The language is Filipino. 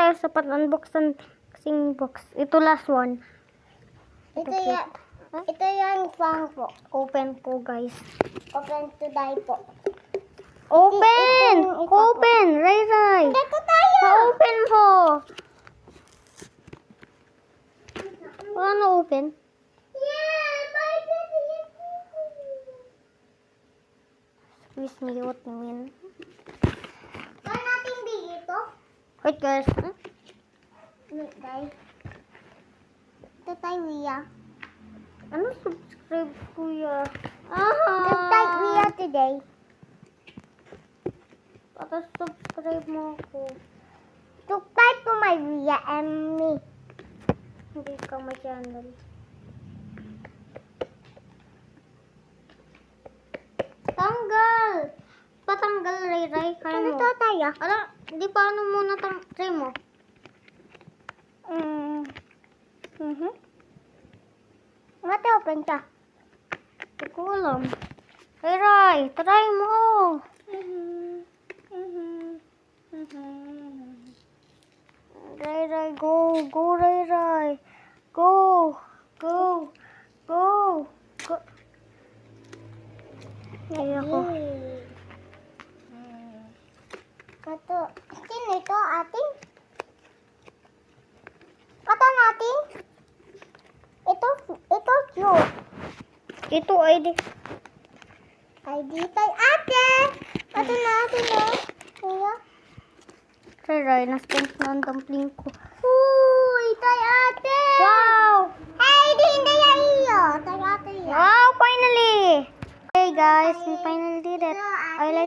tayo sa unboxing box. Ito last one. Ito yan fang po. Open ko, guys. Open to die po. Open! Ito. Open! Ray. Dito tayo! Pa-open mo! Wala na open. Yeah! Squeeze me what you mean. Kaya natin dito? Wait, guys. Wait, guys. Ito tayo, Mia. Ano subscribe, kuya? Subscribe Mia today. Subscribe mo ako. Subscribe to my Mia and me. Hindi ka ma-channel. Tanggal! Patanggal, Ray. Kaya mo. Ito tayo. Ano? Di paano muna try mo? Mati open ka. Hindi ko alam. Ray, try mo. Ray, go. Go, Ray. Go. Ay, ako. Kato. Sino ito, ating? Kato natin? Ito cute. Ito ay di. Ay, dito ate. Kato natin, oh. Kuya. Ray, na-stamp na ang dumpling ko. Ito ate. Wow! Ay, hindi yan iyo. Tayo ate yan. Wow, finally! Hey guys, we finally did it. I like